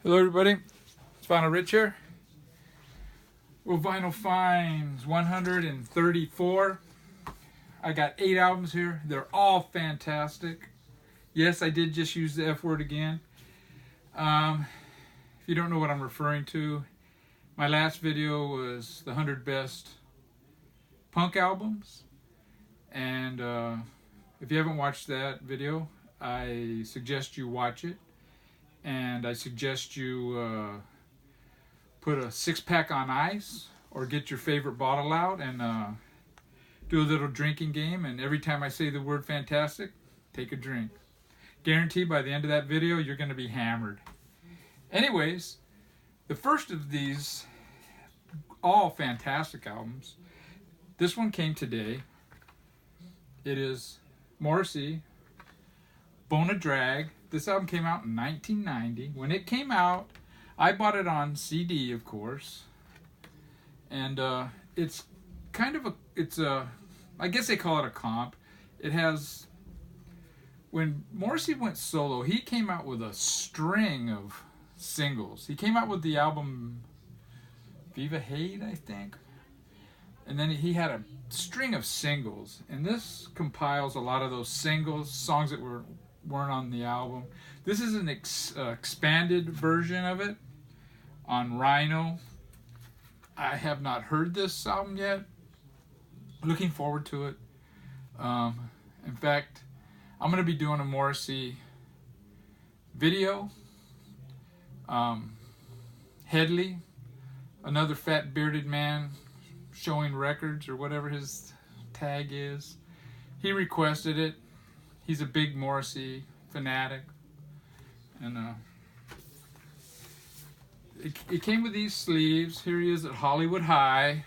Hello everybody, it's Vinyl Rich here. Well, Vinyl Finds 134. I got 8 albums here. They're all fantastic. Yes, I did just use the F word again. If you don't know what I'm referring to, my last video was the 100 best punk albums. And if you haven't watched that video, I suggest you watch it. And I suggest you put a 6-pack on ice or get your favorite bottle out and do a little drinking game. And every time I say the word fantastic, take a drink. Guaranteed by the end of that video, you're going to be hammered. Anyways, the first of these, all fantastic albums, this one came today. It is Morrissey, Bona Drag. This album came out in 1990. When it came out, I bought it on CD, of course. And it's kind of I guess they call it a comp. It has, when Morrissey went solo, he came out with a string of singles. He came out with the album Viva Hate, I think. And then he had a string of singles. And this compiles a lot of those singles, songs that weren't on the album. This is an expanded version of it on Rhino. I have not heard this album yet. Looking forward to it. In fact, I'm going to be doing a Morrissey video. Headley, another fat bearded man showing records or whatever his tag is, he requested it. He's a big Morrissey fanatic, and it came with these sleeves. Here he is at Hollywood High.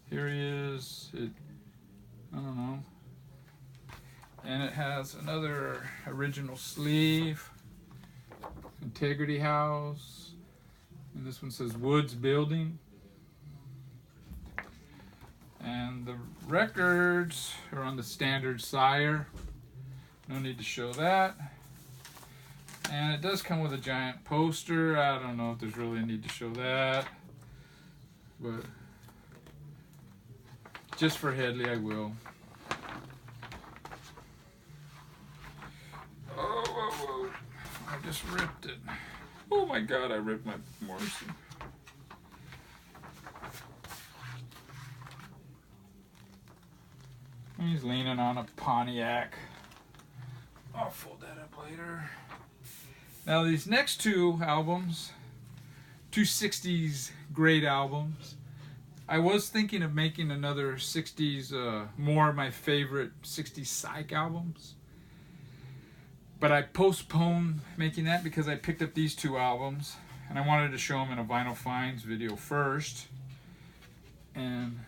Here he is at, I don't know, and it has another original sleeve, Integrity House, and this one says Woods Building. And the records are on the standard Sire. No need to show that. And it does come with a giant poster. I don't know if there's really a need to show that. But just for Headley, I will. Oh, I just ripped it. Oh my God, I ripped my Morrissey. He's leaning on a Pontiac. I'll fold that up later. Now these next two albums, two 60s great albums. I was thinking of making another 60s, more of my favorite 60s psych albums. But I postponed making that because I picked up these two albums. And I wanted to show them in a Vinyl Finds video first. And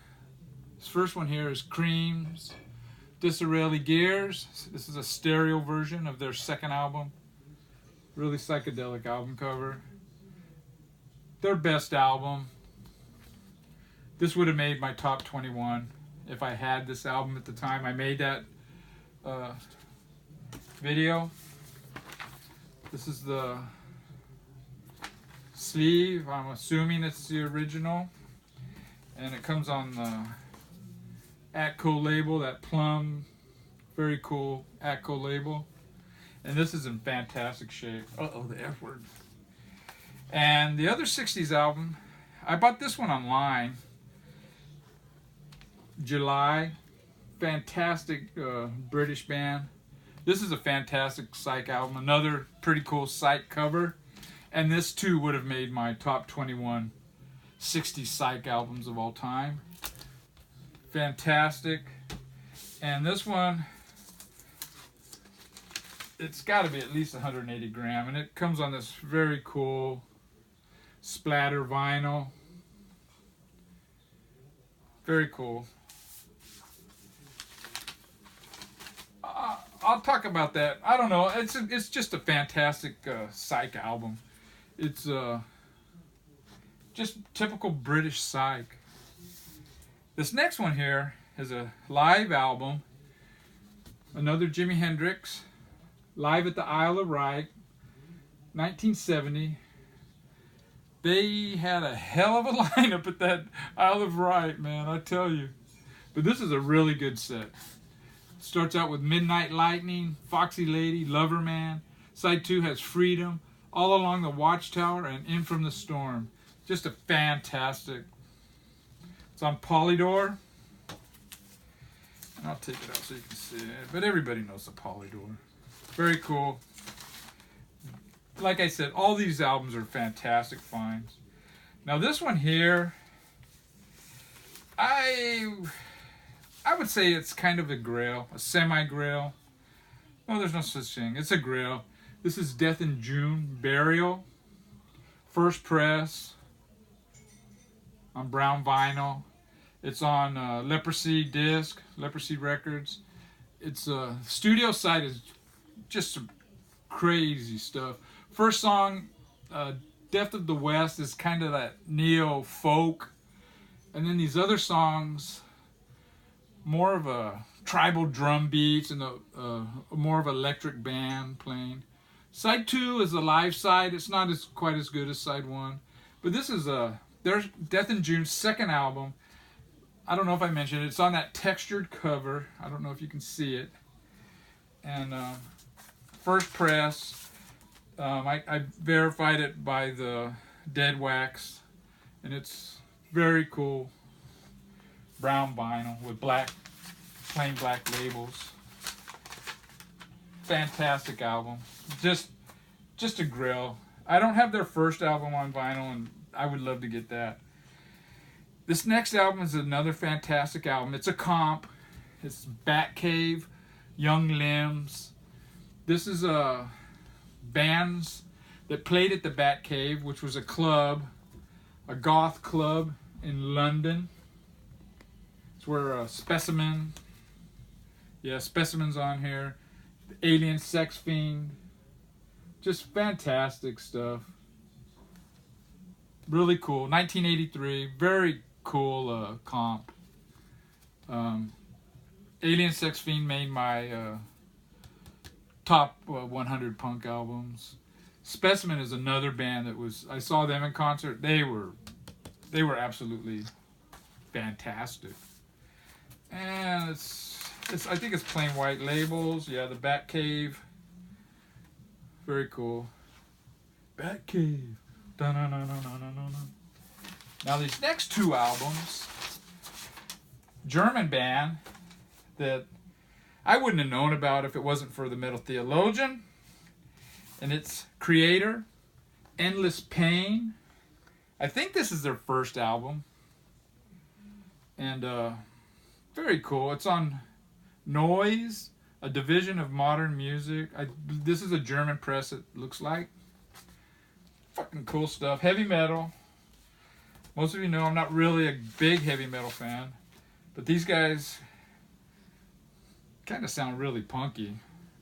this first one here is Cream's Disraeli Gears. This is a stereo version of their second album. Really psychedelic album cover. Their best album. This would have made my top 21 if I had this album at the time I made that video. This is the sleeve. I'm assuming it's the original. And it comes on the Atco label, that plum, very cool Atco label. And this is in fantastic shape. Uh-oh, the F word. And the other 60s album, I bought this one online. July, fantastic British band. This is a fantastic psych album, another pretty cool psych cover. And this too would have made my top 21 60 psych albums of all time. Fantastic. And this one, it's got to be at least 180 gram, and it comes on this very cool splatter vinyl. Very cool. I'll talk about that. I don't know. It's just a fantastic psych album. It's just typical British psych. This next one here is a live album. Another Jimi Hendrix. Live at the Isle of Wight, 1970. They had a hell of a lineup at that Isle of Wight, man, I tell you. But this is a really good set. Starts out with Midnight Lightning, Foxy Lady, Lover Man. Side 2 has Freedom, All Along the Watchtower, and In From the Storm. Just a fantastic. It's on Polydor. And I'll take it out so you can see it. But everybody knows the Polydor. Very cool. Like I said, all these albums are fantastic finds. Now this one here, I would say it's kind of a grail, a semi-grail. No, there's no such thing. It's a grail. This is Death in June, Burial, first press on brown vinyl. It's on Leprosy disc, Leprosy Records. It's studio side is just some crazy stuff. First song, Death of the West, is kind of that neo folk, and then these other songs, more of a tribal drum beats and a more of electric band playing. Side 2 is the live side. It's not quite as good as side 1, but this is there's Death in June's second album. I don't know if I mentioned it. It's on that textured cover. I don't know if you can see it. And first press. I verified it by the Dead Wax, and it's very cool. Brown vinyl with plain black labels. Fantastic album. Just a grill. I don't have their first album on vinyl, and I would love to get that. This next album is another fantastic album. It's a comp. It's Batcave, Young Limbs. This is bands that played at the Batcave, which was a club, a goth club in London. It's where Specimen's on here. The Alien Sex Fiend. Just fantastic stuff. Really cool. 1983. Very cool comp. Alien Sex Fiend made my top 100 punk albums. Specimen is another band that was, I saw them in concert. They were absolutely fantastic. And it's I think it's plain white labels. Yeah, the Batcave. Very cool. Batcave. Now these next two albums, German band that I wouldn't have known about if it wasn't for the Metal Theologian. And it's Creator, Endless Pain. I think this is their first album. And very cool. It's on Noise, a division of modern music. This is a German press, it looks like. Fucking cool stuff. Heavy metal. Most of you know I'm not really a big heavy metal fan. But these guys kind of sound really punky.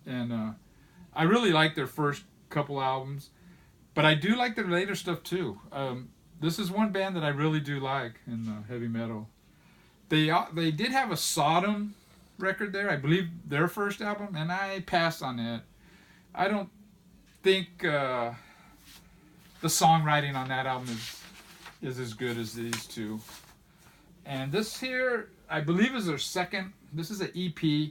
And I really like their first couple albums. But I do like their later stuff too. This is one band that I really do like in heavy metal. They did have a Sodom record there, I believe their first album, and I passed on it. I don't think the songwriting on that album is as good as these two. And this here, I believe, is their second. This is an EP,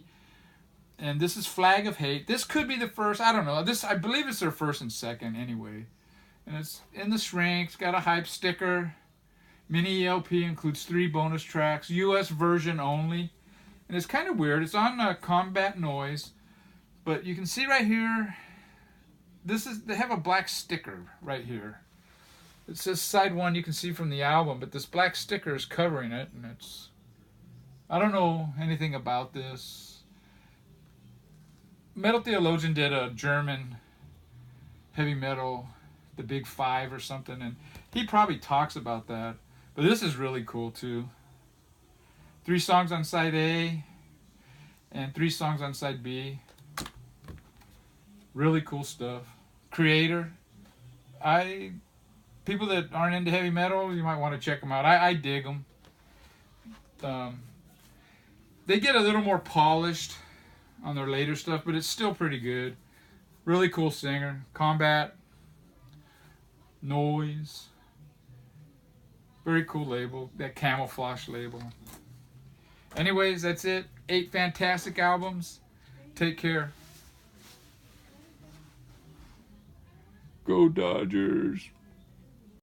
and this is Flag of Hate. This could be the first. I don't know. I believe it's their first and second anyway. And it's in the shrink. It's got a hype sticker. Mini LP includes 3 bonus tracks. US version only. And it's kind of weird. It's on Combat Noise. But you can see right here, they have a black sticker right here. It says side 1, you can see from the album, but this black sticker is covering it, and I don't know anything about this. Metal Theologian did a German heavy metal, the Big Five or something, and he probably talks about that. But this is really cool too. 3 songs on side A and 3 songs on side B. Really cool stuff. Creator. People that aren't into heavy metal, you might want to check them out. I dig them. They get a little more polished on their later stuff, but it's still pretty good. Really cool singer. Combat. Noise. Very cool label. That Camouflage label. Anyways, that's it. 8 fantastic albums. Take care. Go Dodgers.